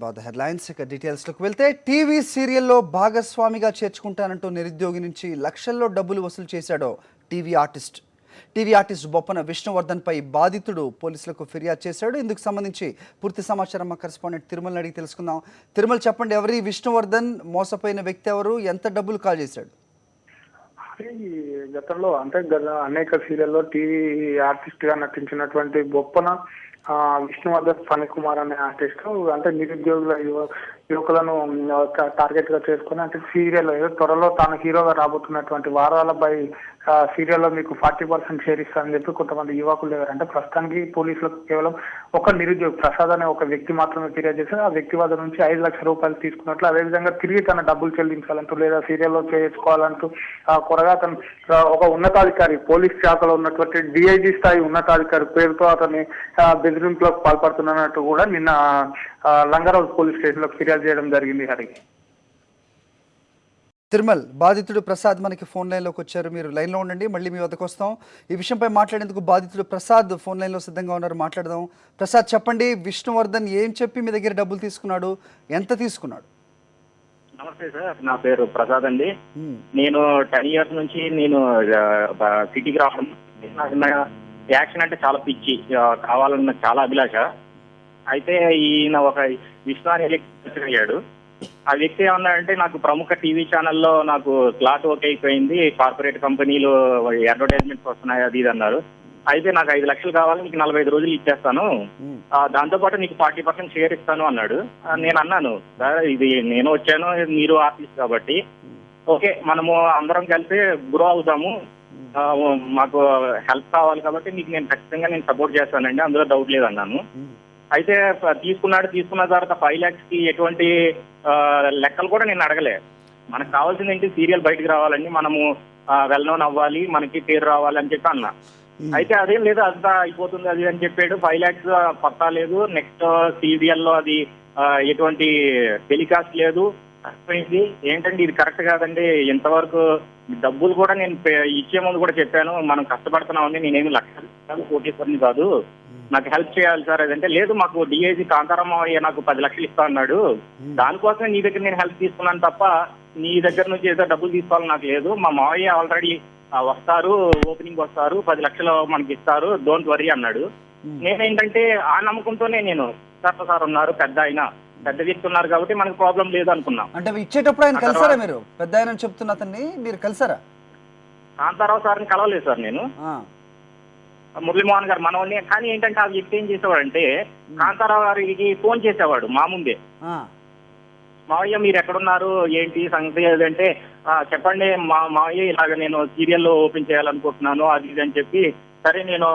Headlines ఇక డీటెయిల్స్లోకి వెళ్తే టీవీ సీరియల్లో భాగస్వామిగా చేర్చుకుంటానంటూ నిరుద్యోగి నుంచి లక్షల్లో డబ్బులు వసూలు చేశాడో టీవీ ఆర్టిస్ట్ బొప్పన విష్ణువర్ధన్పై బాధితుడు పోలీసులకు ఫిర్యాదు చేశాడు. ఇందుకు సంబంధించి పూర్తి సమాచారం మా కరెస్పాండెంట్ తిరుమలని అడిగి తెలుసుకుందాం. తిరుమల, చెప్పండి, ఎవరి విష్ణువర్ధన్, మోసపోయిన వ్యక్తి ఎవరు, ఎంత డబ్బులు కాల్ చేశాడు? గతంలో అనేక సీరియల్లో టీవీ ఆర్టిస్ట్ గా నటించినటువంటి బొప్పన విష్ణువర్ధన్ ఫణి కుమార్ అనే ఆర్టిస్ట్ నిరుద్యోగుల యువకులను టార్గెట్ గా చేసుకుని సీరియల్ త్వరలో తాను హీరోగా రాబోతున్నటువంటి వారాలపై సీరియల్లో మీకు 40% షేర్ ఇస్తానని చెప్పి కొంతమంది యువకులు ఎవరంటే ప్రస్తుతానికి పోలీసులకు కేవలం ఒక నిరుద్యోగి ప్రసాద్ అనే ఒక వ్యక్తి మాత్రమే ఫిర్యాదు చేశారు. ఆ వ్యక్తి వద్ద నుంచి 5 లక్షల రూపాయలు తీసుకున్నట్లు, అదేవిధంగా తిరిగి తన డబ్బులు చెల్లించాలంటూ లేదా సీరియల్లో చేసుకోవాలంటూ కొరగా అతను ఒక ఉన్నతాధికారి, పోలీస్ శాఖలో ఉన్నటువంటి డిఐజీ స్థాయి ఉన్నతాధికారి పేరుతో అతన్ని బెదిరింపులకు పాల్పడుతున్నట్టు కూడా నిన్న లంగరౌజ్ పోలీస్ స్టేషన్ లో ఫిర్యాదు చేయడం జరిగింది. హరి తిరుమల్, బాధితుడు ప్రసాద్ మనకి ఫోన్ లైన్లోకి వచ్చారు. మీరు లైన్లో ఉండండి, మళ్ళీ మీ వద్దకు వస్తాం. ఈ విషయంపై మాట్లాడేందుకు బాధితుడు ప్రసాద్ ఫోన్ లైన్లో సిద్ధంగా ఉన్నారు, మాట్లాడదాం. ప్రసాద్, చెప్పండి, విష్ణువర్ధన్ ఏం చెప్పి మీ దగ్గర డబ్బులు తీసుకున్నాడు, ఎంత తీసుకున్నాడు? నమస్తే సార్, నా పేరు ప్రసాద్ అండి. నేను 10 years నుంచి సిటీకి రావడం, యాక్షన్ అంటే చాలా పిచ్చి, కావాలన్న చాలా అభిలాష. అయితే ఈయన ఒక విష్ణు అనే వ్యక్తి అయ్యాడు. ఆ వ్యక్తి ఏమన్నాడంటే, నాకు ప్రముఖ టీవీ ఛానల్లో నాకు క్లాట్ ఓకే అయిపోయింది, కార్పొరేట్ కంపెనీలు అడ్వర్టైజ్మెంట్స్ వస్తున్నాయి, అది ఇది అన్నారు. అయితే నాకు 5 లక్షలు కావాలి, నీకు 45 రోజులు ఇచ్చేస్తాను, దాంతోపాటు నీకు 40% షేర్ ఇస్తాను అన్నాడు. నేను అన్నాను, సార్ ఇది నేను వచ్చాను, మీరు ఆర్టిస్ట్ కాబట్టి ఓకే, మనము అందరం కలిసి గ్రో అవుతాము, మాకు హెల్ప్ కావాలి కాబట్టి నీకు నేను ఖచ్చితంగా సపోర్ట్ చేస్తానండి, అందులో డౌట్ లేదన్నాను. అయితే తీసుకున్న తర్వాత 5 lakhs కి ఎటువంటి లెక్కలు కూడా నేను అడగలే. మనకు కావాల్సింది ఏంటి, సీరియల్ బయటకు రావాలండి, మనము వెల్ నోన్ అవ్వాలి, మనకి పేరు రావాలి అని చెప్పి అన్నా. అయితే అదేం లేదు, అంతా అయిపోతుంది అది అని చెప్పాడు. 5 lakhs పత్తా లేదు, నెక్స్ట్ సీరియల్లో అది ఎటువంటి టెలికాస్ట్ లేదు. అర్థమైంది ఏంటండి, ఇది కరెక్ట్ కాదండి, ఇంతవరకు డబ్బులు కూడా నేను ఇచ్చే ముందు కూడా చెప్పాను, మనం కష్టపడుతున్నామండి, నేనేమి లక్షలు కోటీశ్వరిని కాదు, నాకు హెల్ప్ చేయాలి సార్. అదంటే లేదు, మాకు డిఐజీ కాంతారామయ్య నాకు 10 లక్షలు ఇస్తా అన్నాడు, దానికోసమే నీ దగ్గర నేను హెల్ప్ తీసుకున్నాను తప్ప నీ దగ్గర నుంచి ఏదో డబ్బులు తీసుకోవాలని నాకు లేదు. మా మావయ్య ఆల్రెడీ వస్తారు, ఓపెనింగ్ వస్తారు, 10 లక్షలు మనకి ఇస్తారు, డోంట్ వరీ అన్నాడు. నేనేంటంటే ఆ నమ్మకంతోనే నేను సార్ ఉన్నారు, పెద్ద వ్యక్తి ఉన్నారు కాబట్టి మనకు ప్రాబ్లం లేదు అనుకున్నాం. అంటే ఇచ్చేటప్పుడు ఆయన కలిసారా? మీరు పెద్ద ఆయన చెప్తున్న అతన్ని మీరు కలిసారా? కాంతారావు సార్ని కలవలేదు సార్ నేను, మురళీమోహన్ గారు మనవాడిని. కానీ ఏంటంటే ఆ వ్యక్తి ఏం చేసేవాడంటే, కాంతారావు గారికి ఫోన్ చేసేవాడు మా ముందే, మావయ్య మీరు ఎక్కడున్నారు, ఏంటి సంగతి ఏదంటే, చెప్పండి మావయ్య ఇలాగ నేను సీరియల్లో ఓపెన్ చేయాలనుకుంటున్నాను, అది ఇది అని చెప్పి, సరే నేను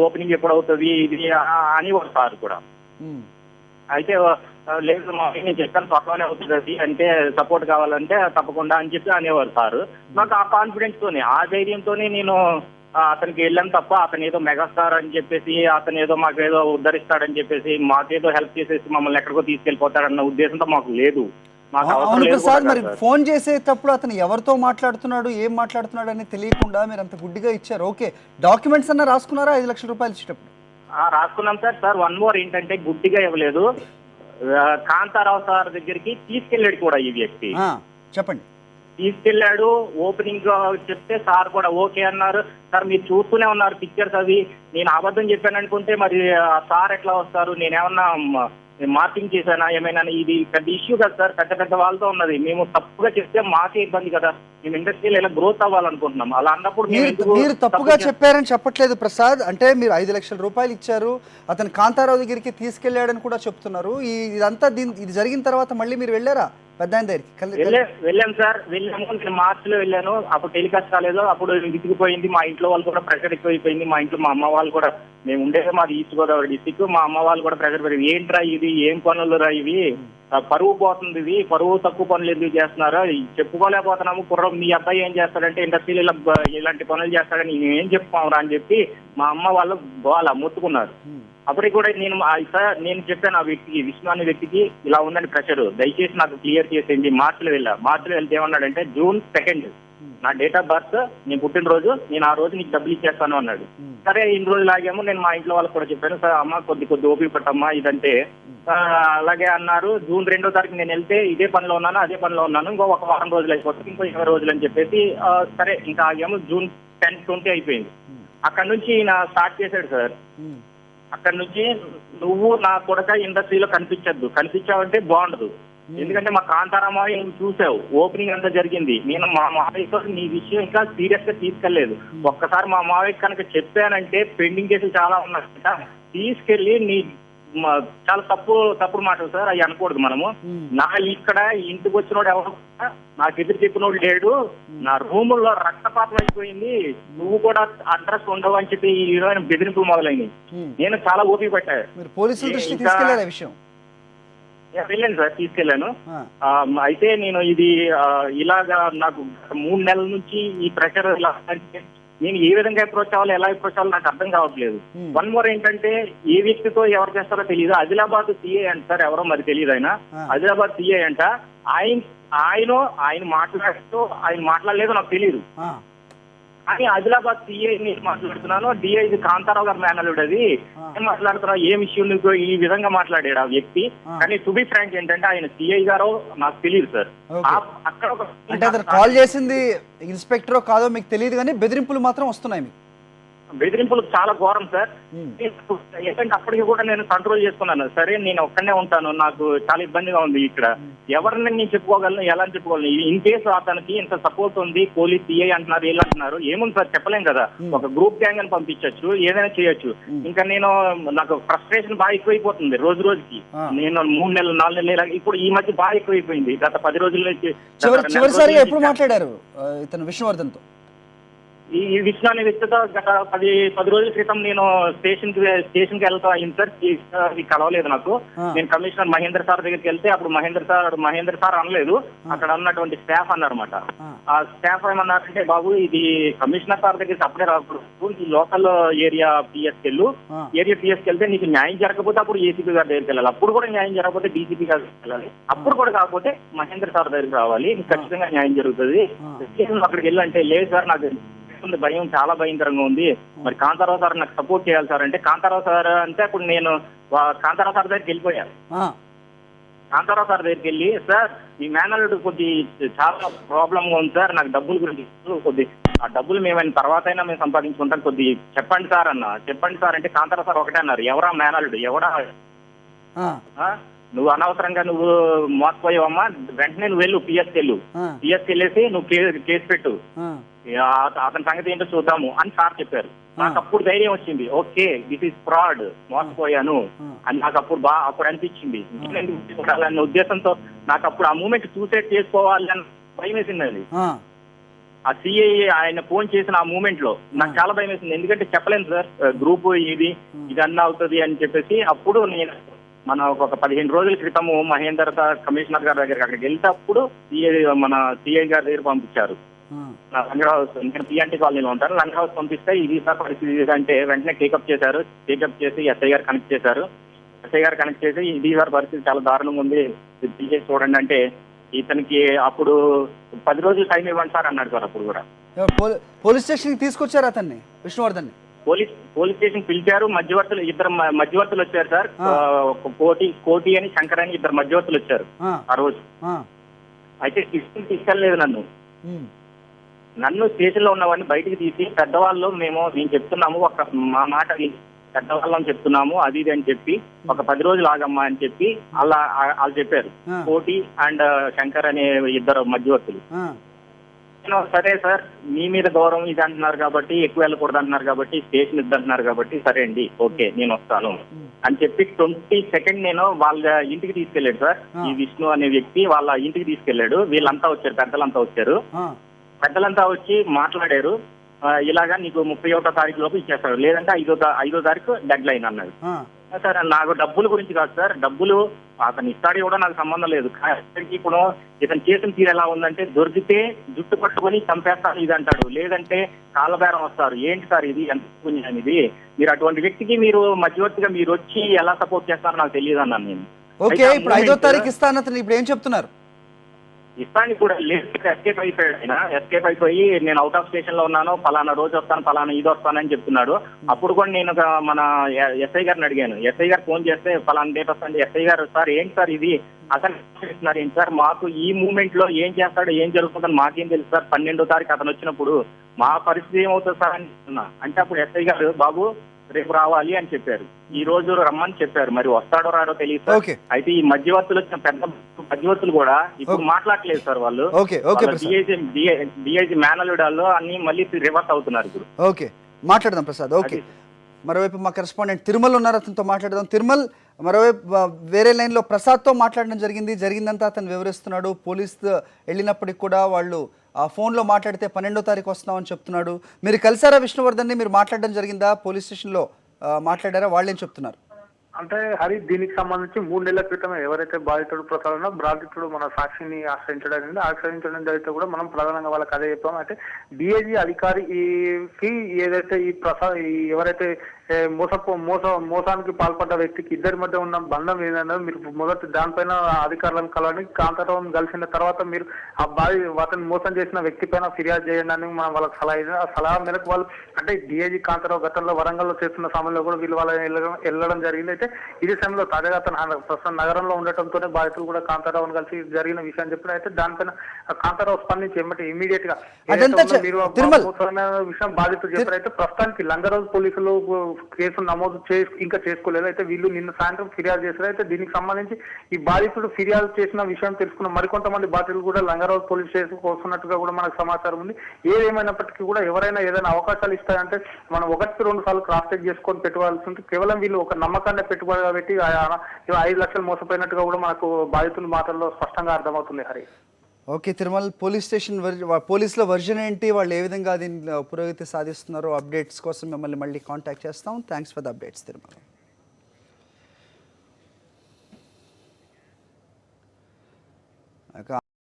ఓపెనింగ్ ఎప్పుడు అవుతుంది ఇది అని ఒక సార్ కూడా. అయితే లేదు మావయ్య నేను చెప్పాను త్వరలోనే అవుతుంది అది, అంటే సపోర్ట్ కావాలంటే తప్పకుండా అని చెప్పి అనేవారు సార్. నాకు ఆ కాన్ఫిడెన్స్ తోనే, ఆ ధైర్యంతోనే నేను అతనికి వెళ్ళాను తప్ప, అతను ఏదో మెగాస్టార్ అని చెప్పేసి, అతను ఏదో మాకేదో ఉద్ధరిస్తాడని చెప్పేసి, మాకేదో హెల్ప్ చేసేసి మమ్మల్ని ఎక్కడికో తీసుకెళ్లిపోతాడన్న ఉద్దేశంతో మాకు లేదు. మరి ఫోన్ చేసేటప్పుడు అతను ఎవరితో మాట్లాడుతున్నాడు, ఏం మాట్లాడుతున్నాడు అని తెలియకుండా మీరు అంత గుడ్డిగా ఇచ్చారు. ఓకే, డాక్యుమెంట్స్ అన్న రాసుకున్నారా 5 లక్షల రూపాయలు ఇచ్చేటప్పుడు? రాసుకున్నాం సార్. 1 more ఏంటంటే, గుడ్డిగా ఇవ్వలేదు, కాంతారావు సార్ దగ్గరికి తీసుకెళ్ళాడు కూడా ఈ వ్యక్తి. చెప్పండి. తీసుకెళ్లాడు, ఓపెనింగ్ చెప్తే సార్ కూడా ఓకే అన్నారు. సార్ మీరు చూస్తూనే ఉన్నారు పిక్చర్స్ అవి, నేను అబద్ధం చెప్పాను అనుకుంటే మరి సార్ ఎట్లా వస్తారు, నేనేమన్నా మార్కింగ్ చేశానా ఏమైనా, ఇది పెద్ద ఇష్యూ కదా సార్, పెద్ద వాళ్ళతో ఉన్నది, మేము తప్పుగా చెప్తే మాకే ఇబ్బంది కదా, మేము ఇండస్ట్రీలో ఇలా గ్రోత్ అవ్వాలనుకుంటున్నాం. అలా అన్నప్పుడు మీరు తప్పుగా చెప్పారని చెప్పట్లేదు ప్రసాద్, అంటే మీరు 5 లక్షల రూపాయలు ఇచ్చారు, అతను కాంతారావు దగ్గరికి తీసుకెళ్లాడని కూడా చెప్తున్నారు. ఇదంతా ఇది జరిగిన తర్వాత మళ్ళీ మీరు వెళ్ళారా పెద్ద ఆయన దగ్గరికి? వెళ్ళాం సార్, వెళ్ళాము. నేను మార్చిలో వెళ్ళాను, అప్పుడు టెలికాస్ట్ కాలేదు, అప్పుడు విసిగిపోయింది, మా ఇంట్లో వాళ్ళు కూడా ప్రెషర్ ఎక్కువైపోయింది. మా ఇంట్లో మా అమ్మ వాళ్ళు కూడా, మేము ఉండేది మాది ఈస్ట్ గోదావరి డిస్టిక్, మా అమ్మ వాళ్ళు కూడా ప్రెషర్ పెరిగింది. ఏంట్రా ఇది, ఏం పనులు రా ఇవి, పరువు పోతుంది, ఇది పరువు తక్కువ పనులు ఎందుకు చేస్తున్నారా, చెప్పుకోలేకపోతున్నాము. మీ అబ్బాయి ఏం చేస్తాడంటే ఇండస్ట్రీలో ఇలాంటి పనులు చేస్తాడని ఏం చెప్పుకోమరా అని చెప్పి మా అమ్మ వాళ్ళు వాళ్ళ మొత్తుకున్నారు. అప్పటికి కూడా నేను చెప్పాను ఆ వ్యక్తికి, విష్ణు అనే వ్యక్తికి ఇలా ఉందని ప్రెషర్, దయచేసి నాకు క్లియర్ చేసేయండి. మార్చిలో వెళ్తే ఏమన్నాడంటే, June 2 నా డేట్ ఆఫ్ బర్త్, నేను పుట్టినరోజు, నేను ఆ రోజు నీకు డబ్బులు ఇచ్చేస్తాను అన్నాడు. సరే ఇన్ని రోజులు ఆగాము. నేను మా ఇంట్లో వాళ్ళకి కూడా చెప్పాను, సార్ అమ్మ కొద్ది ఓపిక పట్టమ్మా ఇదంటే. అలాగే అన్నారు. జూన్ 2వ తారీఖు నేను వెళ్తే ఇదే పనిలో ఉన్నాను, ఇంకో ఒక వారం రోజులు అయిపోతుంది, ఇంకో 20 రోజులు అని చెప్పేసి సరే ఇంకా ఆగాము. జూన్ 10, 20 అయిపోయింది. అక్కడ నుంచి ఈయన స్టార్ట్ చేశాడు సార్. అక్కడ నుంచి నువ్వు నా కొడక ఇండస్ట్రీలో కనిపించావంటే బాగుండదు, ఎందుకంటే మా కాంతారామావి నువ్వు చూసావు, ఓపెనింగ్ అంతా జరిగింది. నేను మా మావయ్యతో నీ విషయం ఇంకా సీరియస్ గా తీసుకెళ్లేదు. ఒక్కసారి మా మావయ్య కనుక చెప్పానంటే పెండింగ్ కేసులు చాలా ఉన్నాయంట, తీసుకెళ్లి నీ చాలా తప్పుడు మాటలు సార్, అవి అనకూడదు మనము. నా ఇక్కడ ఇంటికి వచ్చినోడు ఎవరు నాకు ఎదురు చెప్పినోడు లేడు, నా రూముల్లో రక్తపాతం అయిపోయింది, నువ్వు కూడా అడ్రస్ ఉండవు అని చెప్పి ఈ విధమైన బెదిరింపులు మొదలైంది. నేను చాలా ఓపిక పట్టాను. వెళ్ళాను సార్, తీసుకెళ్లాను. అయితే నేను ఇది ఇలాగా నాకు 3 నెలల నుంచి ఈ ప్రెషర్ ఇలా నేను ఏ విధంగా అప్రోచ్ అవ్వాలి, ఎలా అప్రోచ్ అవ్వాలి నాకు అర్థం కావట్లేదు. వన్ మోర్ ఏంటంటే ఏ వ్యక్తితో ఎవరు చేస్తారో తెలియదు. ఆదిలాబాద్ సిఐ అంట సార్, ఎవరో మరి తెలియదు. ఆదిలాబాద్ సిఐ అంట. ఆయన మాట్లాడలేదు నాకు తెలియదు. కానీ ఆదిలాబాద్ సిఐ మాట్లాడుతున్నాను, డిఐజీ కాంతారావు గారు మేనల్లుడు. అది ఏం మాట్లాడుతున్నావు, ఏం ఇష్యూ నీకు ఈ విధంగా మాట్లాడాడు ఆ వ్యక్తి. కానీ టు బి ఫ్రాంక్ ఏంటంటే ఆయన సిఐ గారో నాకు తెలియదు సార్. అక్కడ అంటే అతను కాల్ చేసింది ఇన్స్పెక్టరో కాదో మీకు తెలియదు, కానీ బెదిరింపులు మాత్రం వస్తున్నాయి. బెదిరింపులు చాలా ఘోరం సార్. ఏంటంటే అప్పటికి కూడా నేను కంట్రోల్ చేసుకున్నాను. సరే నేను ఒక్కనే ఉంటాను, నాకు చాలా ఇబ్బందిగా ఉంది ఇక్కడ, ఎవరిని నేను చెప్పుకోగలను, ఎలా చెప్పుకోగలను. ఇన్ కేసు అతనికి ఇంత సపోర్ట్ ఉంది, పోలీస్ సిఐ అంటున్నారు, వీళ్ళు అంటున్నారు, ఏముంది సార్ చెప్పలేం కదా. ఒక గ్రూప్ గ్యాంగ్ అని పంపించచ్చు, ఏదైనా చేయొచ్చు. ఇంకా నాకు ఫ్రస్ట్రేషన్ బాగా ఎక్కువైపోతుంది రోజు రోజుకి. నేను 3 నెలలు 4 నెలలు ఇప్పుడు ఈ మధ్య బాగా ఎక్కువైపోయింది. గత 10 రోజుల నుంచి. చివరిసారిగా ఎప్పుడు మాట్లాడారు ఇతను విష్ణువర్ధన్ తో? ఈ విష్ణు అనే వ్యక్తితో గత 10 రోజుల క్రితం నేను స్టేషన్ కి వెళ్తా అయింది సార్. కలవలేదు నాకు. నేను కమిషనర్ మహేందర్ సార్ దగ్గరికి వెళ్తే అప్పుడు మహేందర్ సార్ అనలేదు, అక్కడ ఉన్నటువంటి స్టాఫ్ అన్నారన్నమాట. ఆ స్టాఫ్ ఏమన్నారంటే, బాబు ఇది కమిషనర్ సార్ దగ్గరికి అప్పుడే రాకూడదు, ఈ లోకల్ ఏరియా పిఎస్కి వెళ్తే నీకు న్యాయం జరగకపోతే అప్పుడు ఏసీపీ గారి దగ్గరికి వెళ్ళాలి, అప్పుడు కూడా న్యాయం జరగకపోతే డీసీపీ గారి దగ్గరికి వెళ్ళాలి, అప్పుడు కూడా కాకపోతే మహేందర్ సార్ దగ్గరికి రావాలి, ఖచ్చితంగా న్యాయం జరుగుతుంది. అక్కడికి వెళ్ళంటే లేదు సార్ నాకు భయం, చాలా భయంకరంగా ఉంది, మరి కాంతారావు సార్ నాకు సపోర్ట్ చేయాలి సార్ అంటే, కాంతారావు సార్ అంటే అప్పుడు నేను కాంతారావు సార్ దగ్గరికి వెళ్ళిపోయాను. కాంతారావు సార్ దగ్గరికి వెళ్ళి, సార్ ఈ మేనల్లుడు చాలా ప్రాబ్లమ్ గా ఉంది సార్, నాకు డబ్బుల గురించి ఆ డబ్బులు మేమైనా తర్వాత అయినా మేము సంపాదించుకుంటాం, చెప్పండి సార్ చెప్పండి సార్ అంటే కాంతారావు సార్ ఒకటే అన్నారు, ఎవరా మేనల్లుడు, ఎవడా నువ్వు అనవసరంగా నువ్వు మోసపోయావమ్మా, వెంటనే నువ్వు వెళ్ళు పిఎస్కి వెళ్ళేసి నువ్వు కేసు పెట్టు, అతని సంగతి ఏంటో చూద్దాము అని సార్ చెప్పారు. నాకు అప్పుడు ధైర్యం వచ్చింది, ఓకే దిస్ ఈస్ ఫ్రాడ్, మోసపోయాను అని నాకు అప్పుడు అనిపించింది. అనే ఉద్దేశంతో నాకు అప్పుడు ఆ మూమెంట్ సూసైడ్ చేసుకోవాలి అని భయం వేసింది. అది ఆ సిఐ ఆయన ఫోన్ చేసిన ఆ మూమెంట్ లో నాకు చాలా భయం వేసింది, ఎందుకంటే చెప్పలేను సార్ గ్రూప్ ఇదన్నా అవుతుంది అని చెప్పేసి. అప్పుడు నేను ఒక 15 రోజుల క్రితము మహేందర్ సార్ కమిషనర్ గారి దగ్గరికి అక్కడికి వెళ్తే అప్పుడు మన సిఐ గారి దగ్గర పంపించారు. లంగర్ హౌస్, నేను పిఎన్టీ కాలనీలో ఉంటాను, లంగర్ హౌస్ పంపిస్తే ఇది సార్ పరిస్థితి అంటే వెంటనే టేకప్ చేసి ఎస్ఐ గారు కనెక్ట్ చేసి ఇది సార్ పరిస్థితి చాలా దారుణంగా ఉంది, చేసి చూడండి అంటే, ఇతనికి అప్పుడు 10 రోజులు టైం ఇవ్వండి సార్ అన్నాడు సార్. అప్పుడు కూడా పోలీస్ స్టేషన్ తీసుకొచ్చారు అతన్ని, విష్ణువర్ధన్ పోలీస్ స్టేషన్ పిలిచారు. ఇద్దరు మధ్యవర్తులు వచ్చారు సార్, కోటి అని శంకర్ అని ఇద్దరు మధ్యవర్తులు వచ్చారు ఆ రోజు. అయితే తీసుకెళ్ళలేదు నన్ను స్టేషన్ లో ఉన్నవాడిని బయటికి తీసి, పెద్దవాళ్ళు మేము చెప్తున్నాము, మా మాట పెద్దవాళ్ళని చెప్తున్నాము అది ఇది అని చెప్పి, ఒక 10 రోజులు ఆగమ్మా అని చెప్పి వాళ్ళు చెప్పారు, కోటి అండ్ శంకర్ అనే ఇద్దరు మధ్యవర్తులు. సరే సార్ మీ మీద గౌరవం ఇది అంటున్నారు కాబట్టి, ఎక్కువ వెళ్ళకూడదు అంటున్నారు కాబట్టి, స్టేషన్ ఇద్దంటున్నారు కాబట్టి, సరే అండి ఓకే నేను వస్తాను అని చెప్పి 22nd నేను వాళ్ళ ఇంటికి తీసుకెళ్లాడు సార్. ఈ విష్ణు అనే వ్యక్తి వాళ్ళ ఇంటికి తీసుకెళ్లాడు. వీళ్ళంతా వచ్చారు, పెద్దలంతా వచ్చి మాట్లాడారు, ఇలాగా నీకు 31వ తారీఖు లోపు ఇచ్చేస్తాడు, లేదంటే 5వ తారీఖు డెడ్ లైన్ అన్నాడు. సార్ నాకు డబ్బుల గురించి కాదు సార్, డబ్బులు అతను ఇస్తాడు కూడా నాకు సంబంధం లేదు. ఇప్పుడు ఇతను చేసిన తీరు ఎలా ఉందంటే, దొరికితే జుట్టు పట్టుకొని చంపేస్తాను ఇది అంటాడు, లేదంటే కాళ్ళబేరం వస్తారు. ఏంటి సార్ ఇది, ఎంత పుణ్యం ఇది, మీరు అటువంటి వ్యక్తికి మీరు మధ్యవర్తిగా మీరు వచ్చి ఎలా సపోర్ట్ చేస్తారో నాకు తెలియదు అన్నాను నేను. ఓకే, ఇప్పుడు 5వ తారీఖు ఇస్తాను అతను ఇప్పుడు ఏం చెప్తున్నారు? ఇస్తానికి కూడా లేదు, ఎస్కేప్ అయిపోయాడు ఆయన. ఎస్కేప్ అయిపోయి నేను అవుట్ ఆఫ్ స్టేషన్ లో ఉన్నాను, ఫలానా రోజు వస్తాను, ఫలానా ఇది వస్తానని చెప్తున్నాడు. అప్పుడు కూడా నేను మన ఎస్ఐ గారిని అడిగాను. ఎస్ఐ గారు ఫోన్ చేస్తే ఫలానా డేట్ వస్తాను. ఎస్ఐ గారు సార్ ఏంటి సార్ ఇది అతను చేస్తున్నారు ఏంటి సార్, మాకు ఈ మూమెంట్ లో ఏం చేస్తాడో ఏం జరుగుతుందని మాకేం తెలుసు సార్, 12వ తారీఖు అతను వచ్చినప్పుడు మా పరిస్థితి ఏమవుతుంది సార్ అని చెప్తున్నా. అంటే అప్పుడు ఎస్ఐ గారు బాబు రేపు రావాలి అని చెప్పారు, ఈ రోజు రమ్మని చెప్పారు, మరి వస్తాడో రాడో తెలియదు సార్. అయితే ఈ మధ్యవర్తులు వచ్చిన పెద్ద మధ్యవర్తులు కూడా ఇప్పుడు మాట్లాడలేదు సార్. వాళ్ళు డిఐజీ మేనల్లుడాల్లో అన్ని మళ్ళీ రివర్స్ అవుతున్నారు ఇప్పుడు. ఓకే, మాట్లాడదాం ప్రసాద్. ఓకే, మరోవైపు మా కరెస్పాండెంట్ తిరుమల్ ఉన్నారు, అతనితో మాట్లాడదాం. తిరుమల్, మరోవైపు వేరే లైన్లో ప్రసాద్తో మాట్లాడడం జరిగిందంతా అతను వివరిస్తున్నాడు. పోలీస్ వెళ్ళినప్పటికి కూడా వాళ్ళు ఆ ఫోన్లో మాట్లాడితే 12వ తారీఖు వస్తున్నామని చెప్తున్నాడు. మీరు కలిసారా విష్ణువర్ధన్ని? మీరు మాట్లాడడం జరిగిందా? పోలీస్ స్టేషన్లో మాట్లాడారా? వాళ్ళేం చెప్తున్నారు? అంటే హరి, దీనికి సంబంధించి 3 నెలల క్రితమే ఎవరైతే బాధితుడు ప్రకారంలో బాధితుడు మన సాక్షిని ఆశ్రయించడం జరిగితే కూడా మనం ప్రధానంగా వాళ్ళకి అదే చెప్పాము. అయితే డిఐజీ అధికారికి ఏదైతే ఎవరైతే మోసానికి పాల్పడ్డ వ్యక్తికి ఇద్దరి మధ్య ఉన్న బంధం ఏదైనా మీరు మొదటి దానిపైన అధికారులను కలవని, కాంతారావుని కలిసిన తర్వాత మీరు ఆ అతను మోసం చేసిన వ్యక్తి పైన ఫిర్యాదు చేయండి అని మనం వాళ్ళకి సలహా మేరకు వాళ్ళు, అంటే డిఐజీ కాంతారావు గతంలో వరంగల్లో చేస్తున్న సమయంలో కూడా వీళ్ళు వాళ్ళ వెళ్ళడం జరిగింది. అయితే ఇదే సమయంలో తాజాగా అతను ప్రస్తుతం నగరంలో ఉండటంతోనే బాధితులు కూడా కాంతారావుని కలిసి జరిగిన విషయం చెప్పిన. అయితే దానిపైన కాంతారావు స్పందించి ఇమీడియట్ గా విషయం బాధితులు చెప్పారు. అయితే ప్రస్తుతానికి లంగరోజు పోలీసులు కేసు నమోదు ఇంకా చేసుకోలేదు. అయితే వీళ్ళు నిన్న సాయంత్రం ఫిర్యాదు చేశారు. అయితే దీనికి సంబంధించి ఈ బాధితుడు ఫిర్యాదు చేసిన విషయం తెలుసుకున్న మరికొంతమంది బాధితులు కూడా లంగరోజు పోలీస్ స్టేషన్కి వస్తున్నట్టుగా కూడా మనకు సమాచారం ఉంది. ఏదేమైనప్పటికీ కూడా ఎవరైనా ఏదైనా అవకాశాలు ఇస్తాయంటే మనం 1-2 సార్లు క్రాస్ చెక్ చేసుకొని పెట్టుకోవాల్సి ఉంటుంది. కేవలం వీళ్ళు ఒక నమ్మకాన్ని పెట్టుబడిగా పెట్టి 5 లక్షలు మోసపోయినట్టుగా కూడా మనకు బాధితుల మాటల్లో స్పష్టంగా అర్థమవుతుంది హరి. ఓకే తిరుమల్, పోలీసుల వర్జన్ ఏంటి, వాళ్ళు ఏ విధంగా దీని పురోగతి సాధిస్తున్నారో అప్డేట్స్ కోసం మిమ్మల్ని మళ్ళీ కాంటాక్ట్ చేస్తాం. Thanks for the updates Tirumal.